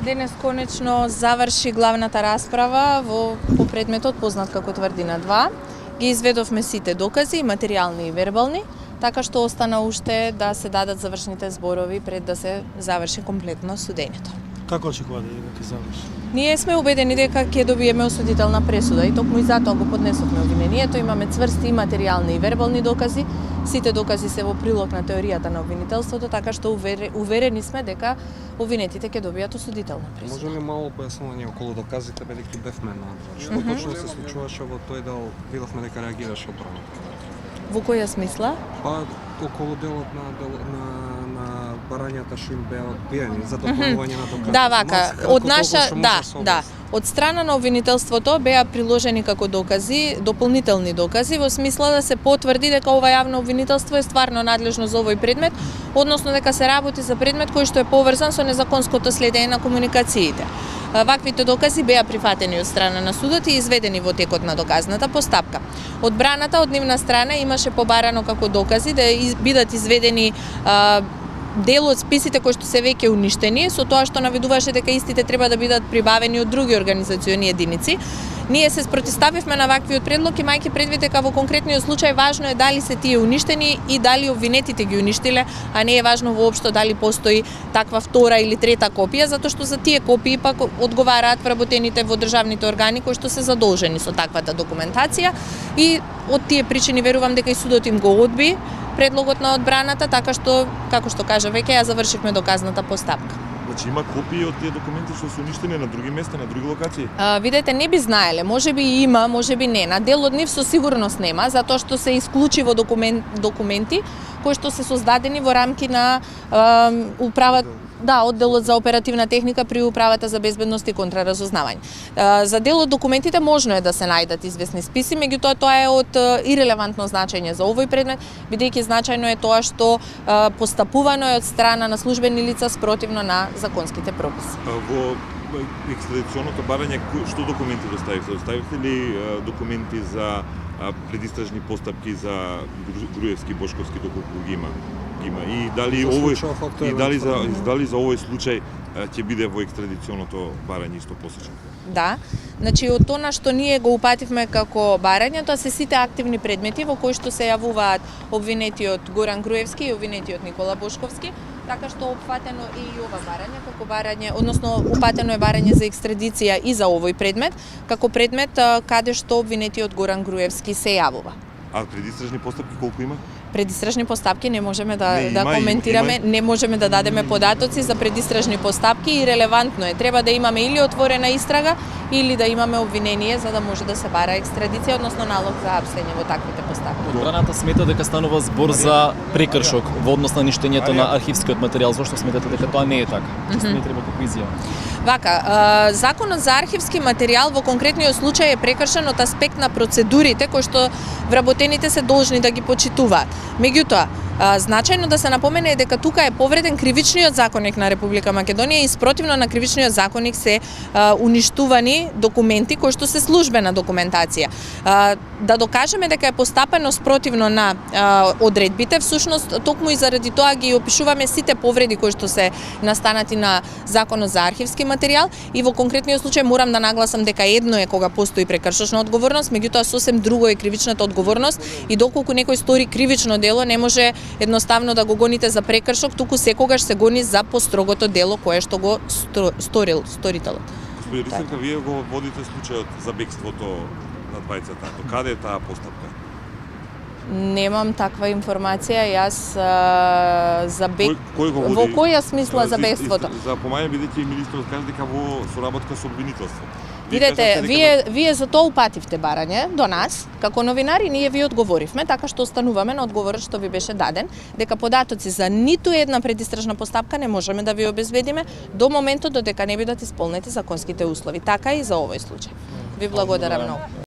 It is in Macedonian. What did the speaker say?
Денес конечно заврши главната расправа по предметот познат како тврдина 2. Ги изведовме сите докази, материјални и вербални, така што остана уште да се дадат завршните зборови пред да се заврши комплетно судењето. Како очекувате дека ќе заврши? Ние сме убедени дека ќе добиеме осудителна пресуда и токму и затоа го поднесовме обвинението. Имаме цврсти материјални и вербални докази. Сите докази се во прилог на теоријата на обвинителството, така што уверени сме дека обвинетите ќе добијат осудителна пресуда. Може ли мало појаснување околу доказите, бидејќи бевме на што точно се случуваше во тој дел, видовме дека реагираше одбраната? Во која смисла? Па околу делот на барањата што им беа одбиени за дополнување на докази. Да, вака, од наша, да. Од страна на обвинителството беа приложени како докази, дополнителни докази во смисла да се потврди дека ова јавно обвинителство е стварно надлежно за овој предмет, односно дека се работи за предмет кој што е поврзан со незаконското следење на комуникациите. Ваквите докази беа прифатени од страна на судот и изведени во текот на доказната постапка. Одбраната од нивна страна имаше побарано како докази да бидат изведени дел од списите кои што се веќе уништени, со тоа што наведуваше дека истите треба да бидат прибавени од други организациони единици. Ние се спротивставивме на ваквиот предлог, имајќи предвид дека во конкретниот случај важно е дали се тие уништени и дали обвинетите ги уништиле, а не е важно воопшто дали постои таква втора или трета копија, затоа што за тие копии пак одговараат вработените во државните органи кои што се задолжени со таквата документација и од тие причини верувам дека и судот им го одби предлогот на одбраната, така што, како што кажа веќе, ја завршивме доказната постапка. Значи има копии од тие документи што се уништени на други места, на други локации? Видете, не би знаеле, можеби има, можеби не. На дел од нив со сигурност нема, затоа што се исклучиво документи кои што се создадени во рамки на одделот за оперативна техника при управата за безбедност и контраразузнавање. За дел од документите можно е да се најдат известни списи, меѓутоа тоа е од ирелевантно значење за овој предмет, бидејќи значајно е тоа што постапувано е од страна на службени лица спротивно на законските прописи. Во екстрадиционото барање што документи доставивте? Доставивте ли документи за предистражни постапки за Груевски, Бошковски, доколку ги има? И дали за овој случај ќе биде во екстрадиционото барање исто посечено? Да. Значи од тоа што ние го упативме како барање, тоа се сите активни предмети во кои што се јавуваат обвинетиот Горан Груевски и обвинетиот Никола Бошковски, така што опфатено е и ова барање како барање, односно упатено е барање за екстрадиција и за овој предмет, како предмет каде што обвинетиот Горан Груевски се јавува. А предистражни постапки колку има? Предистражни постапки не можеме да коментираме, не можеме да дадеме податоци за предистражни постапки и релевантно е. Треба да имаме или отворена истрага или да имаме обвинение за да може да се бара екстрадиција, односно налог за апсење во таквите постапки. Одбраната смета дека станува збор за прекршок во однос на ништењето на архивскиот материјал. Зошто сметате дека тоа не е така? Што не треба како изјава? Вака, законот за архивски материјал во конкретниот случај е прекршен од аспект на процедурите кои што вработените се должни да ги почитуваат. Меѓутоа, значајно да се напомене е дека тука е повреден кривичниот законник на Република Македонија и спротивно на кривичниот законник се уништувани документи кои што се службена документација. Да докажеме дека е постапено спротивно на одредбите, всушност токму и заради тоа ги опишуваме сите повреди кои што се настанати на Законот за архивски материјал и во конкретниот случај морам да нагласам дека едно е кога постои прекршочна одговорност, меѓутоа сосем друго е кривичната одговорност и доколку некој стори кривично дело не може едноставно да го гоните за прекршок, туку секогаш се гони за построгото дело кое што го сторителот. Господи Рисерка, вие го водите случајот за бегството на двајцата. До каде е таа постапка? Немам таква информација, јас за Кој го води? Во која смисла за бегството? За помаѓа бидејќи министерот каже дека во соработка со обвинителство. Видете, вие за тоа упативте барање до нас, како новинари ние ви одговоривме, така што остануваме на одговорот што ви беше даден, дека податоци за ниту една предистражна постапка не можеме да ви обезбедиме до моментот додека не бидат исполнети законските услови. Така и за овој случај. Ви благодарам многу.